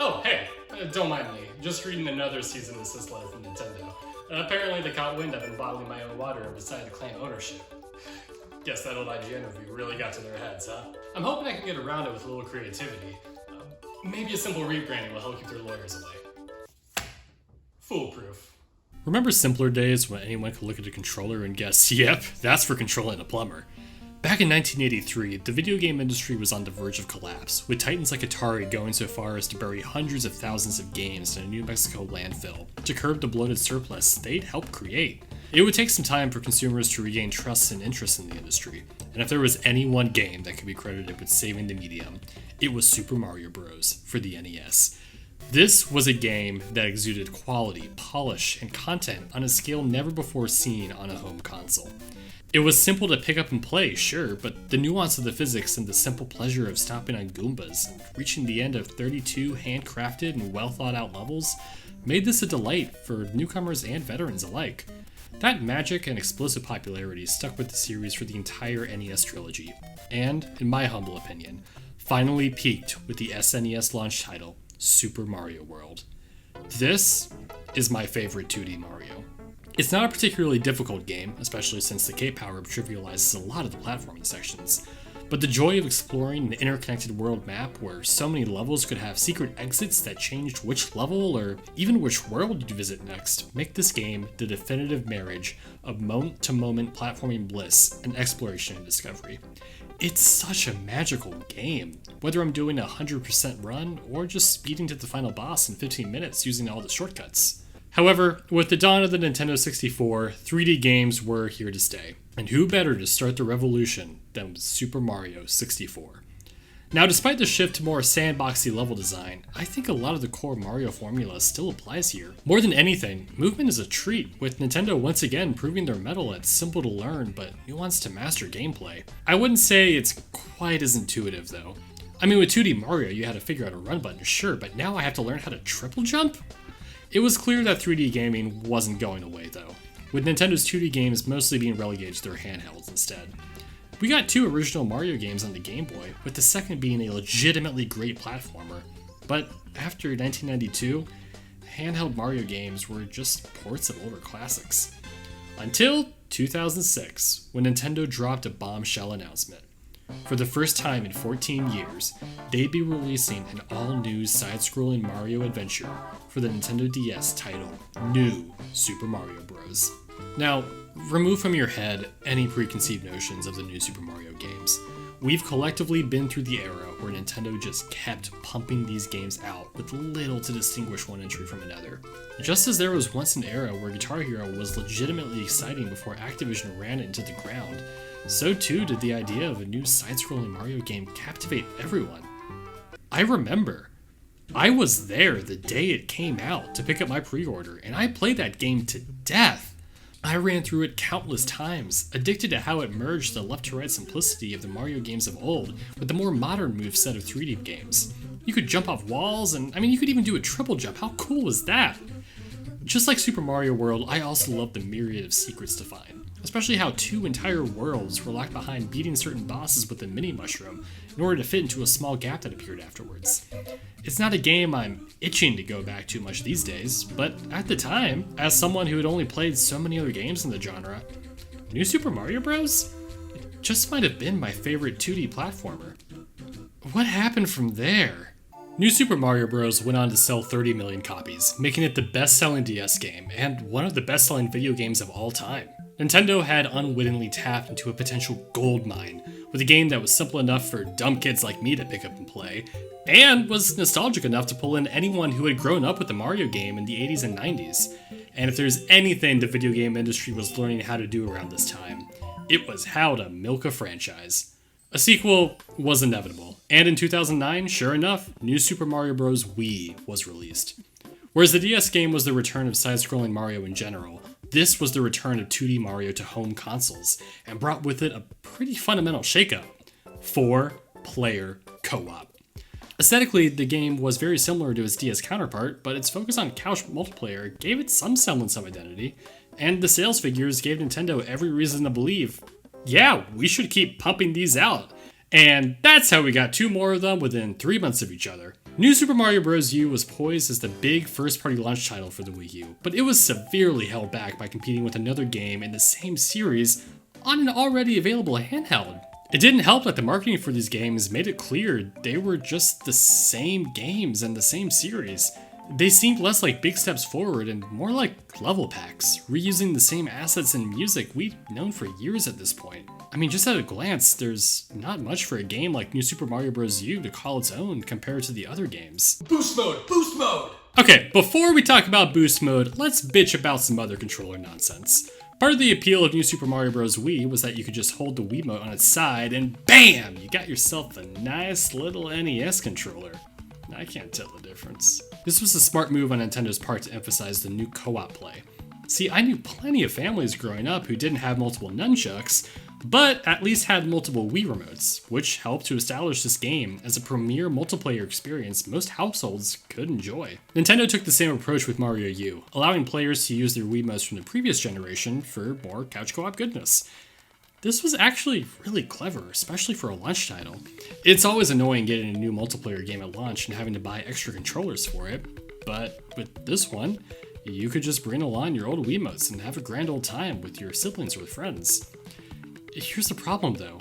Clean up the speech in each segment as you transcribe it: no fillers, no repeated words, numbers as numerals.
Oh, hey, don't mind me. Just reading another cease and desist letter from Nintendo. Apparently they caught wind I've been bottling my own water and decided to claim ownership. Guess that old IGN review really got to their heads, huh? I'm hoping I can get around it with a little creativity. Maybe a simple rebranding will help keep their lawyers away. Foolproof. Remember simpler days when anyone could look at a controller and guess, yep, that's for controlling a plumber? Back in 1983, the video game industry was on the verge of collapse, with titans like Atari going so far as to bury hundreds of thousands of games in a New Mexico landfill to curb the bloated surplus they'd helped create. It would take some time for consumers to regain trust and interest in the industry, and if there was any one game that could be credited with saving the medium, it was Super Mario Bros. For the NES. This was a game that exuded quality, polish, and content on a scale never before seen on a home console. It was simple to pick up and play, sure, but the nuance of the physics and the simple pleasure of stomping on Goombas and reaching the end of 32 handcrafted and well thought out levels made this a delight for newcomers and veterans alike. That magic and explosive popularity stuck with the series for the entire NES trilogy, and, in my humble opinion, finally peaked with the SNES launch title, Super Mario World. This is my favorite 2D Mario. It's not a particularly difficult game, especially since the Cape Power trivializes a lot of the platforming sections, but the joy of exploring an interconnected world map where so many levels could have secret exits that changed which level or even which world you visit next make this game the definitive marriage of moment-to-moment platforming bliss and exploration and discovery. It's such a magical game, whether I'm doing a 100% run or just speeding to the final boss in 15 minutes using all the shortcuts. However, with the dawn of the Nintendo 64, 3D games were here to stay, and who better to start the revolution than with Super Mario 64. Now, despite the shift to more sandboxy level design, I think a lot of the core Mario formula still applies here. More than anything, movement is a treat, with Nintendo once again proving their mettle at simple to learn but nuanced to master gameplay. I wouldn't say it's quite as intuitive though. I mean, with 2D Mario you had to figure out a run button, sure, but now I have to learn how to triple jump? It was clear that 3D gaming wasn't going away though, with Nintendo's 2D games mostly being relegated to their handhelds instead. We got 2 original Mario games on the Game Boy, with the second being a legitimately great platformer, but after 1992, handheld Mario games were just ports of older classics. Until 2006, when Nintendo dropped a bombshell announcement. For the first time in 14 years, they'd be releasing an all-new side-scrolling Mario adventure for the Nintendo DS titled New Super Mario Bros. Now, remove from your head any preconceived notions of the new Super Mario games. We've collectively been through the era where Nintendo just kept pumping these games out with little to distinguish one entry from another. Just as there was once an era where Guitar Hero was legitimately exciting before Activision ran it into the ground, so too did the idea of a new side-scrolling Mario game captivate everyone. I remember. I was there the day it came out to pick up my pre-order, and I played that game to death. I ran through it countless times, addicted to how it merged the left-to-right simplicity of the Mario games of old with the more modern moveset of 3D games. You could jump off walls, and you could even do a triple jump. How cool was that? Just like Super Mario World, I also love the myriad of secrets to find, especially how 2 entire worlds were locked behind beating certain bosses with a mini mushroom in order to fit into a small gap that appeared afterwards. It's not a game I'm itching to go back to much these days, but at the time, as someone who had only played so many other games in the genre, New Super Mario Bros? It just might have been my favorite 2D platformer. What happened from there? New Super Mario Bros. Went on to sell 30 million copies, making it the best-selling DS game and one of the best-selling video games of all time. Nintendo had unwittingly tapped into a potential goldmine with a game that was simple enough for dumb kids like me to pick up and play, and was nostalgic enough to pull in anyone who had grown up with the Mario game in the 80s and 90s. And if there's anything the video game industry was learning how to do around this time, it was how to milk a franchise. A sequel was inevitable, and in 2009, sure enough, New Super Mario Bros. Wii was released. Whereas the DS game was the return of side-scrolling Mario in general, this was the return of 2D Mario to home consoles, and brought with it a pretty fundamental shakeup: 4-player co-op. Aesthetically, the game was very similar to its DS counterpart, but its focus on couch multiplayer gave it some semblance of identity, and the sales figures gave Nintendo every reason to believe, yeah, we should keep pumping these out. And that's how we got 2 more of them within 3 months of each other. New Super Mario Bros. U was poised as the big first-party launch title for the Wii U, but it was severely held back by competing with another game in the same series on an already available handheld. It didn't help that the marketing for these games made it clear they were just the same games and the same series. They seemed less like big steps forward and more like level packs, reusing the same assets and music we've known for years at this point. I mean, just at a glance, there's not much for a game like New Super Mario Bros. U to call its own compared to the other games. Boost mode! Boost mode! Okay, before we talk about boost mode, let's bitch about some other controller nonsense. Part of the appeal of New Super Mario Bros. Wii was that you could just hold the Wiimote on its side and BAM! You got yourself a nice little NES controller. I can't tell the difference. This was a smart move on Nintendo's part to emphasize the new co-op play. See, I knew plenty of families growing up who didn't have multiple nunchucks, but at least had multiple Wii remotes, which helped to establish this game as a premier multiplayer experience most households could enjoy. Nintendo took the same approach with Mario U, allowing players to use their Wiimotes from the previous generation for more couch co-op goodness. This was actually really clever, especially for a launch title. It's always annoying getting a new multiplayer game at launch and having to buy extra controllers for it, but with this one, you could just bring along your old Wiimotes and have a grand old time with your siblings or friends. Here's the problem though.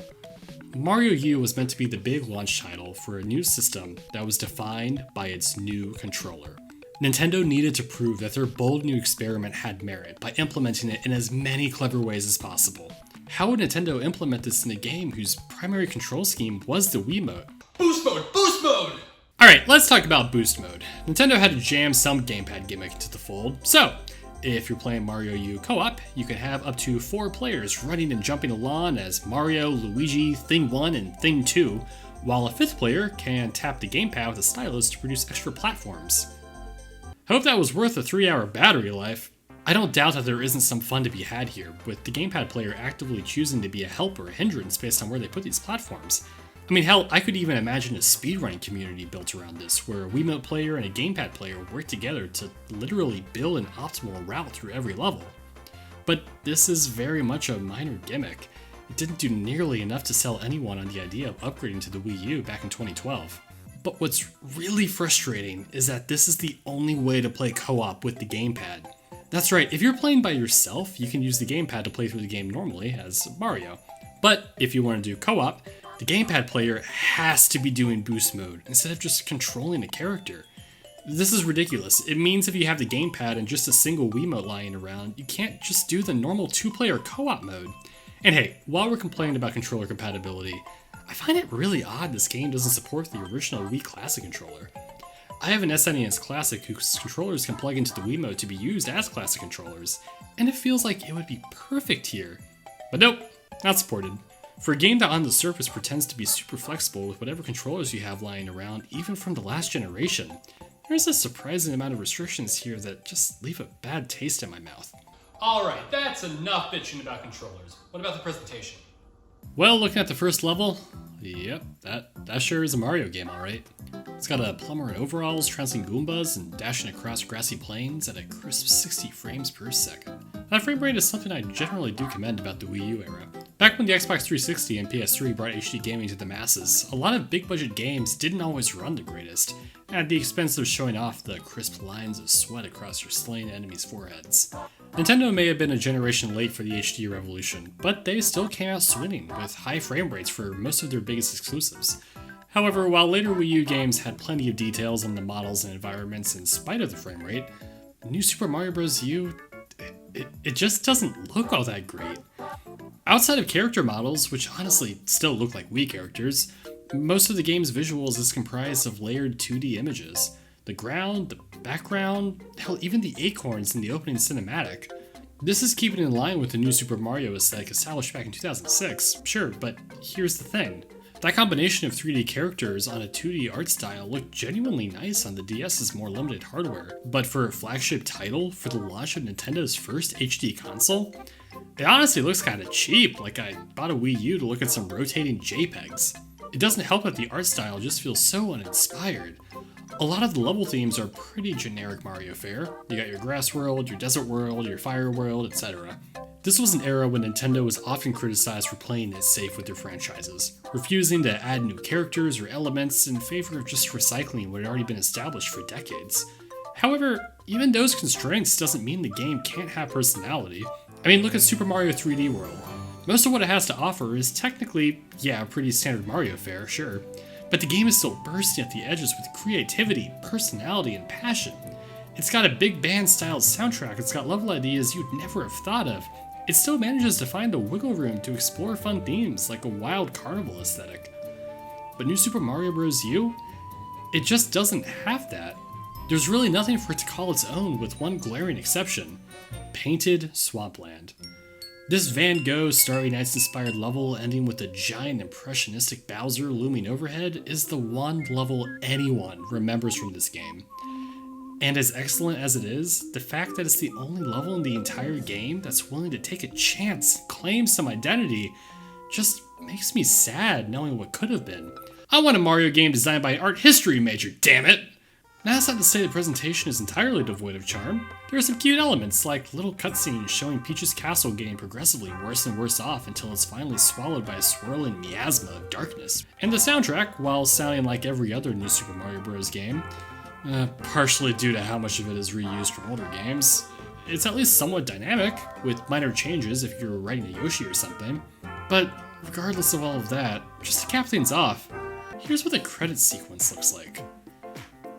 Mario U was meant to be the big launch title for a new system that was defined by its new controller. Nintendo needed to prove that their bold new experiment had merit by implementing it in as many clever ways as possible. How would Nintendo implement this in a game whose primary control scheme was the Wiimote? Boost mode! Boost mode! Alright, let's talk about boost mode. Nintendo had to jam some gamepad gimmick into the fold, so if you're playing Mario U co-op, you can have up to 4 players running and jumping along as Mario, Luigi, Thing 1, and Thing 2, while a 5th player can tap the gamepad with a stylus to produce extra platforms. Hope that was worth a 3-hour battery life. I don't doubt that there isn't some fun to be had here, with the gamepad player actively choosing to be a help or a hindrance based on where they put these platforms. I mean, hell, I could even imagine a speedrunning community built around this, where a Wiimote player and a gamepad player work together to literally build an optimal route through every level. But this is very much a minor gimmick. It didn't do nearly enough to sell anyone on the idea of upgrading to the Wii U back in 2012. But what's really frustrating is that this is the only way to play co-op with the gamepad. That's right, if you're playing by yourself, you can use the gamepad to play through the game normally as Mario. But if you want to do co-op, the gamepad player has to be doing boost mode instead of just controlling a character. This is ridiculous. It means if you have the gamepad and just a single Wiimote lying around, you can't just do the normal 2-player co-op mode. And hey, while we're complaining about controller compatibility, I find it really odd this game doesn't support the original Wii Classic controller. I have an SNES Classic whose controllers can plug into the Wiimote to be used as Classic controllers, and it feels like it would be perfect here. But nope, not supported. For a game that on the surface pretends to be super flexible with whatever controllers you have lying around, even from the last generation, there's a surprising amount of restrictions here that just leave a bad taste in my mouth. Alright, that's enough bitching about controllers. What about the presentation? Well, looking at the first level, yep, that sure is a Mario game, alright. It's got a plumber in overalls trouncing Goombas and dashing across grassy plains at a crisp 60 frames per second. That frame rate is something I generally do commend about the Wii U era. Back when the Xbox 360 and PS3 brought HD gaming to the masses, a lot of big budget games didn't always run the greatest, at the expense of showing off the crisp lines of sweat across your slain enemies' foreheads. Nintendo may have been a generation late for the HD revolution, but they still came out swinging with high frame rates for most of their biggest exclusives. However, while later Wii U games had plenty of details on the models and environments in spite of the frame rate, New Super Mario Bros. U, it just doesn't look all that great. Outside of character models, which honestly still look like Wii characters, most of the game's visuals is comprised of layered 2D images. The ground, the background, hell, even the acorns in the opening cinematic. This is keeping in line with the New Super Mario aesthetic established back in 2006, sure, but here's the thing. That combination of 3D characters on a 2D art style looked genuinely nice on the DS's more limited hardware, but for a flagship title for the launch of Nintendo's first HD console, it honestly looks kinda cheap, like I bought a Wii U to look at some rotating JPEGs. It doesn't help that the art style just feels so uninspired. A lot of the level themes are pretty generic Mario fare. You got your grass world, your desert world, your fire world, etc. This was an era when Nintendo was often criticized for playing it safe with their franchises, refusing to add new characters or elements in favor of just recycling what had already been established for decades. However, even those constraints doesn't mean the game can't have personality. I mean, look at Super Mario 3D World. Most of what it has to offer is technically, yeah, pretty standard Mario fare, sure, but the game is still bursting at the edges with creativity, personality, and passion. It's got a big band-style soundtrack, it's got level ideas you'd never have thought of. It still manages to find the wiggle room to explore fun themes like a wild carnival aesthetic. But New Super Mario Bros. U? It just doesn't have that. There's really nothing for it to call its own with one glaring exception: Painted Swampland. This Van Gogh Starry Nights inspired level ending with a giant impressionistic Bowser looming overhead is the one level anyone remembers from this game. And as excellent as it is, the fact that it's the only level in the entire game that's willing to take a chance and claim some identity just makes me sad knowing what could have been. I want a Mario game designed by an art history major, damn it! Now, that's not to say the presentation is entirely devoid of charm. There are some cute elements, like little cutscenes showing Peach's castle getting progressively worse and worse off until it's finally swallowed by a swirling miasma of darkness. And the soundtrack, while sounding like every other New Super Mario Bros. Game, partially due to how much of it is reused from older games, it's at least somewhat dynamic, with minor changes if you're writing a Yoshi or something. But regardless of all of that, just to cap things off, here's what the credits sequence looks like.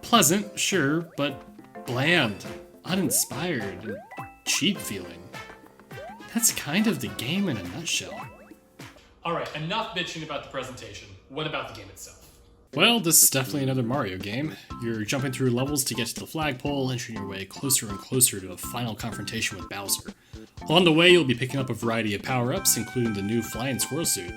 Pleasant, sure, but bland, uninspired, and cheap feeling. That's kind of the game in a nutshell. Alright, enough bitching about the presentation. What about the game itself? Well, this is definitely another Mario game. You're jumping through levels to get to the flagpole, entering your way closer and closer to a final confrontation with Bowser. Along the way, you'll be picking up a variety of power-ups, including the new Flying Squirrel suit,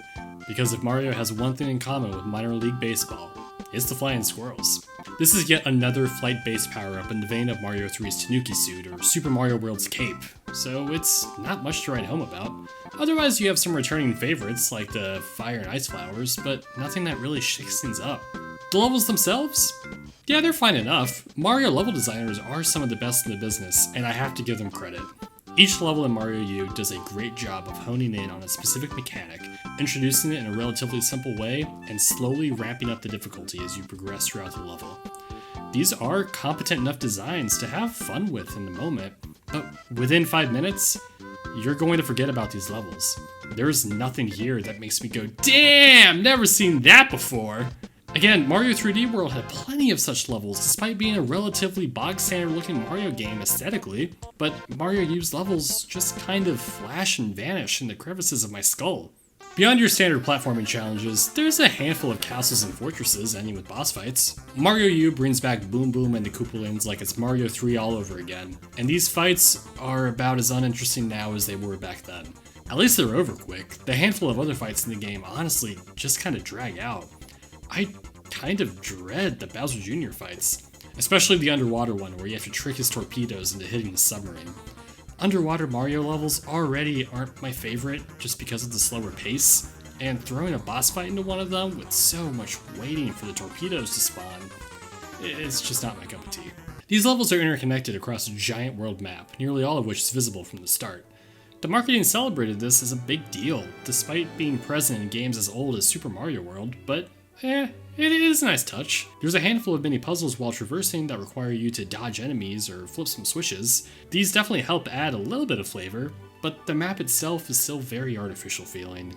because if Mario has one thing in common with Minor League Baseball, it's the flying squirrels. This is yet another flight-based power-up in the vein of Mario 3's Tanuki suit or Super Mario World's cape, so it's not much to write home about. Otherwise, you have some returning favorites like the Fire and Ice Flowers, but nothing that really shakes things up. The levels themselves? Yeah, they're fine enough. Mario level designers are some of the best in the business, and I have to give them credit. Each level in Mario U does a great job of honing in on a specific mechanic, introducing it in a relatively simple way, and slowly ramping up the difficulty as you progress throughout the level. These are competent enough designs to have fun with in the moment, but within 5 minutes, you're going to forget about these levels. There's nothing here that makes me go, damn, never seen that before! Again, Mario 3D World had plenty of such levels despite being a relatively bog-standard looking Mario game aesthetically, but Mario U's levels just kind of flash and vanish in the crevices of my skull. Beyond your standard platforming challenges, there's a handful of castles and fortresses ending with boss fights. Mario U brings back Boom Boom and the Koopalings like it's Mario 3 all over again, and these fights are about as uninteresting now as they were back then. At least they're over quick. The handful of other fights in the game honestly just kind of drag out. I kind of dread the Bowser Jr. fights, especially the underwater one where you have to trick his torpedoes into hitting the submarine. Underwater Mario levels already aren't my favorite just because of the slower pace, and throwing a boss fight into one of them with so much waiting for the torpedoes to spawn, it's just not my cup of tea. These levels are interconnected across a giant world map, nearly all of which is visible from the start. The marketing celebrated this as a big deal, despite being present in games as old as Super Mario World, but it is a nice touch. There's a handful of mini puzzles while traversing that require you to dodge enemies or flip some switches. These definitely help add a little bit of flavor, but the map itself is still very artificial feeling.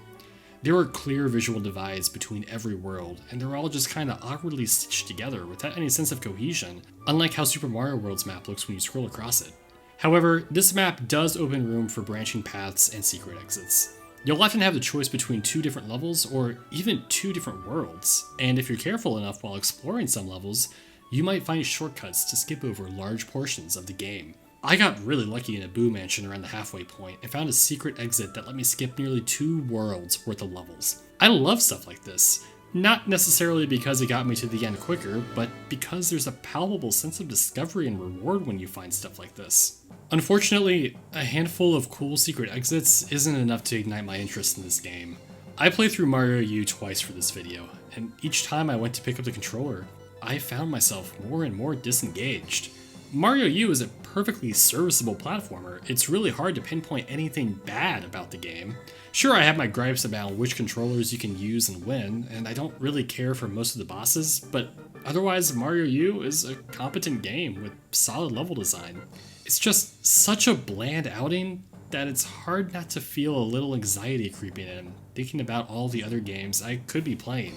There are clear visual divides between every world, and they're all just kinda awkwardly stitched together without any sense of cohesion, unlike how Super Mario World's map looks when you scroll across it. However, this map does open room for branching paths and secret exits. You'll often have the choice between 2 different levels or even 2 different worlds, and if you're careful enough while exploring some levels, you might find shortcuts to skip over large portions of the game. I got really lucky in a Boo Mansion around the halfway point and found a secret exit that let me skip nearly 2 worlds worth of levels. I love stuff like this, not necessarily because it got me to the end quicker, but because there's a palpable sense of discovery and reward when you find stuff like this. Unfortunately, a handful of cool secret exits isn't enough to ignite my interest in this game. I played through Mario U twice for this video, and each time I went to pick up the controller, I found myself more and more disengaged. Mario U is a perfectly serviceable platformer. It's really hard to pinpoint anything bad about the game. Sure, I have my gripes about which controllers you can use and when, and I don't really care for most of the bosses, but otherwise Mario U is a competent game with solid level design. It's just such a bland outing that it's hard not to feel a little anxiety creeping in, thinking about all the other games I could be playing.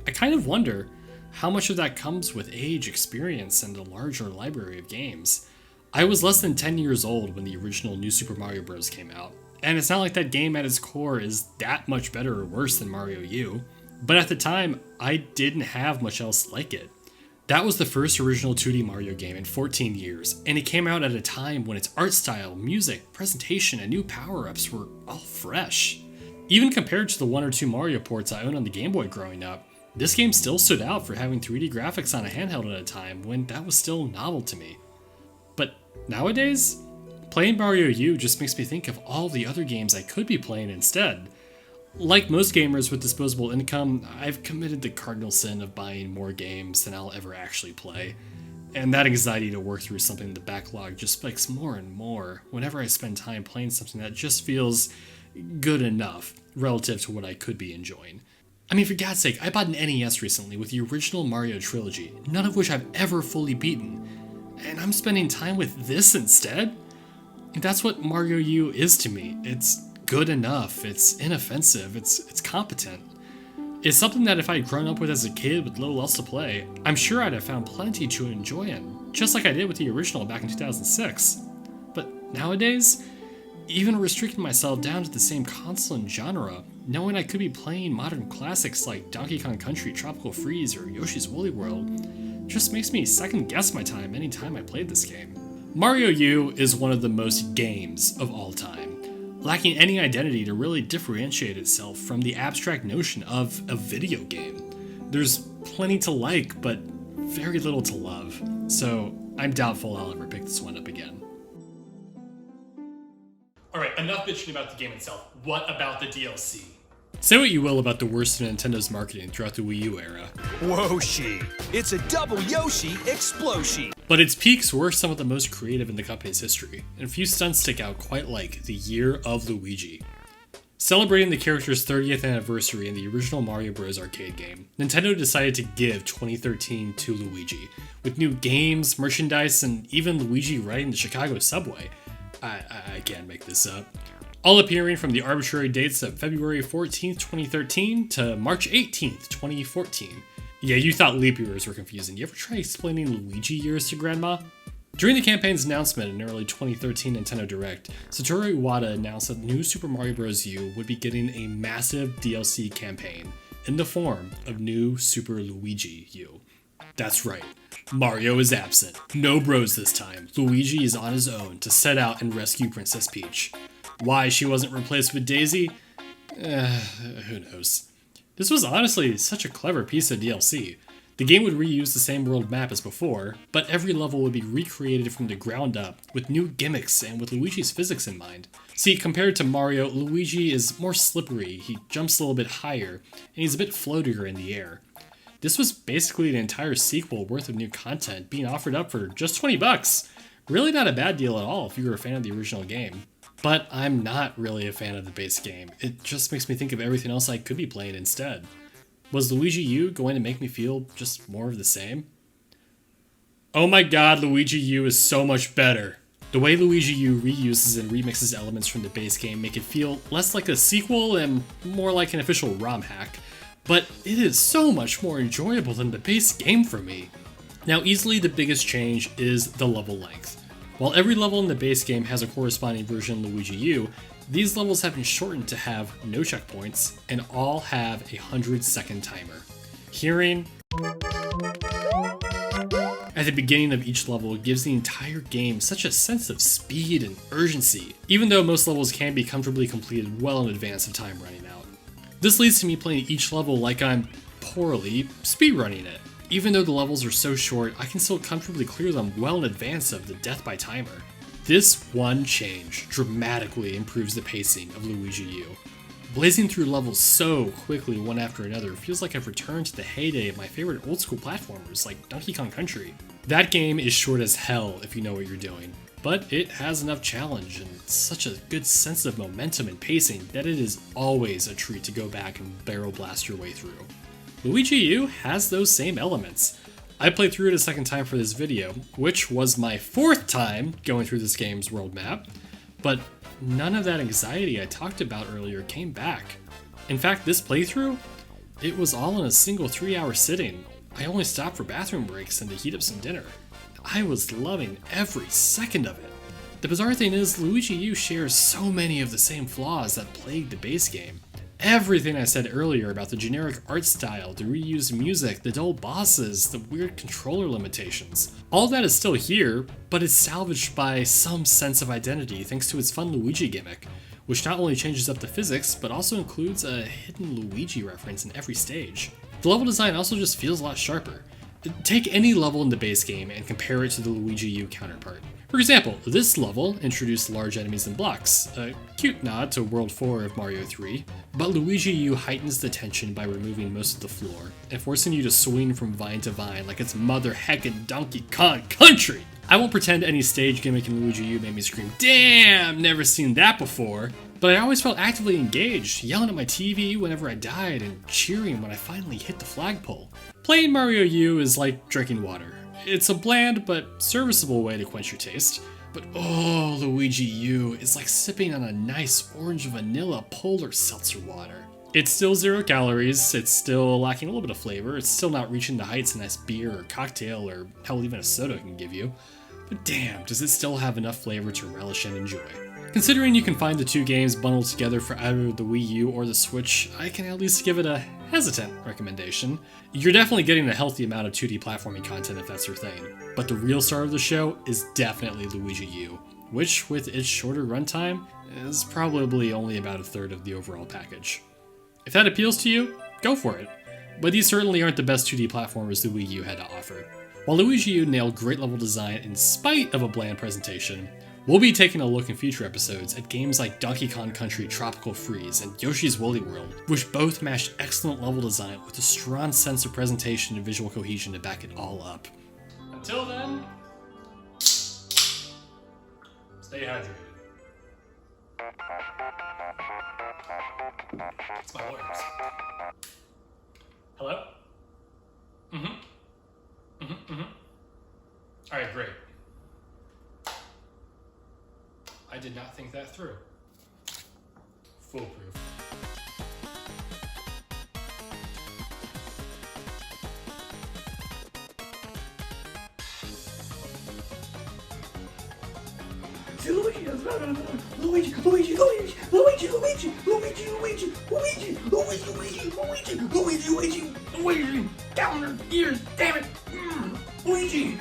I kind of wonder how much of that comes with age, experience, and a larger library of games. I was less than 10 years old when the original New Super Mario Bros. Came out, and it's not like that game at its core is that much better or worse than Mario U, but at the time, I didn't have much else like it. That was the first original 2D Mario game in 14 years, and it came out at a time when its art style, music, presentation, and new power-ups were all fresh. Even compared to the one or two Mario ports I owned on the Game Boy growing up, this game still stood out for having 3D graphics on a handheld at a time when that was still novel to me. But nowadays, playing Mario U just makes me think of all the other games I could be playing instead. Like most gamers with disposable income, I've committed the cardinal sin of buying more games than I'll ever actually play. And that anxiety to work through something in the backlog just spikes more and more whenever I spend time playing something that just feels good enough relative to what I could be enjoying. I mean, for God's sake, I bought an NES recently with the original Mario trilogy, none of which I've ever fully beaten, and I'm spending time with this instead? And that's what Mario U is to me. It's good enough, it's inoffensive, it's competent. It's something that if I had grown up with as a kid with little else to play, I'm sure I'd have found plenty to enjoy in, just like I did with the original back in 2006. But nowadays, even restricting myself down to the same console and genre, knowing I could be playing modern classics like Donkey Kong Country, Tropical Freeze, or Yoshi's Woolly World, just makes me second guess my time anytime I played this game. Mario U is one of the most games of all time, lacking any identity to really differentiate itself from the abstract notion of a video game. There's plenty to like, but very little to love, so I'm doubtful I'll ever pick this one up again. Alright, enough bitching about the game itself. What about the DLC? Say what you will about the worst of Nintendo's marketing throughout the Wii U era, Woshi! It's a double Yoshi explosion! but its peaks were some of the most creative in the company's history, and a few stunts stick out quite like the Year of Luigi. Celebrating the character's 30th anniversary in the original Mario Bros. Arcade game, Nintendo decided to give 2013 to Luigi, with new games, merchandise, and even Luigi riding the Chicago subway. I can't make this up. All appearing from the arbitrary dates of February 14th, 2013 to March 18th, 2014. Yeah, you thought leap years were confusing. You ever try explaining Luigi years to Grandma? During the campaign's announcement in early 2013 Nintendo Direct, Satoru Iwata announced that New Super Mario Bros. U would be getting a massive DLC campaign in the form of New Super Luigi U. That's right, Mario is absent. No bros this time. Luigi is on his own to set out and rescue Princess Peach. Why she wasn't replaced with Daisy? Who knows. This was honestly such a clever piece of DLC. The game would reuse the same world map as before, but every level would be recreated from the ground up, with new gimmicks and with Luigi's physics in mind. See, compared to Mario, Luigi is more slippery, he jumps a little bit higher, and he's a bit floatier in the air. This was basically an entire sequel worth of new content being offered up for just $20. Really not a bad deal at all if you were a fan of the original game. But I'm not really a fan of the base game. It just makes me think of everything else I could be playing instead. Was Luigi U going to make me feel just more of the same? Oh my god, Luigi U is so much better. The way Luigi U reuses and remixes elements from the base game make it feel less like a sequel and more like an official ROM hack. But it is so much more enjoyable than the base game for me. Now, easily the biggest change is the level length. While every level in the base game has a corresponding version of Luigi U, these levels have been shortened to have no checkpoints and all have a 100-second timer. Hearing at the beginning of each level gives the entire game such a sense of speed and urgency, even though most levels can be comfortably completed well in advance of time running out. This leads to me playing each level like I'm poorly speedrunning it. Even though the levels are so short, I can still comfortably clear them well in advance of the death by timer. This one change dramatically improves the pacing of Luigi U. Blazing through levels so quickly one after another feels like I've returned to the heyday of my favorite old school platformers like Donkey Kong Country. That game is short as hell if you know what you're doing, but it has enough challenge and such a good sense of momentum and pacing that it is always a treat to go back and barrel blast your way through. Luigi U has those same elements. I played through it a second time for this video, which was my fourth time going through this game's world map, but none of that anxiety I talked about earlier came back. In fact, this playthrough, it was all in a single 3-hour sitting. I only stopped for bathroom breaks and to heat up some dinner. I was loving every second of it. The bizarre thing is, Luigi U shares so many of the same flaws that plagued the base game. Everything I said earlier about the generic art style, the reused music, the dull bosses, the weird controller limitations. All that is still here, but it's salvaged by some sense of identity thanks to its fun Luigi gimmick, which not only changes up the physics, but also includes a hidden Luigi reference in every stage. The level design also just feels a lot sharper. Take any level in the base game and compare it to the Luigi U counterpart. For example, this level introduced large enemies and blocks, a cute nod to World 4 of Mario 3, but Luigi U heightens the tension by removing most of the floor, and forcing you to swing from vine to vine like it's mother heckin' Donkey Kong Country! I won't pretend any stage gimmick in Luigi U made me scream, "Damn, never seen that before!" But I always felt actively engaged, yelling at my TV whenever I died and cheering when I finally hit the flagpole. Playing Mario U is like drinking water. It's a bland but serviceable way to quench your taste, but oh, Luigi U is like sipping on a nice orange vanilla polar seltzer water. It's still 0 calories, it's still lacking a little bit of flavor, it's still not reaching the heights a nice beer or cocktail or hell even a soda can give you, but damn, does it still have enough flavor to relish and enjoy. Considering you can find the two games bundled together for either the Wii U or the Switch, I can at least give it a hesitant recommendation. You're definitely getting a healthy amount of 2D platforming content if that's your thing, but the real star of the show is definitely Luigi U, which, with its shorter runtime, is probably only about a third of the overall package. If that appeals to you, go for it, but these certainly aren't the best 2D platformers the Wii U had to offer. While Luigi U nailed great level design in spite of a bland presentation, we'll be taking a look in future episodes at games like Donkey Kong Country Tropical Freeze and Yoshi's Woolly World, which both mashed excellent level design with a strong sense of presentation and visual cohesion to back it all up. Until then, stay hydrated. It's my lawyers. Hello? Alright, great. I did not think that through. Foolproof. Luigi, down your ears, damn it! Luigi!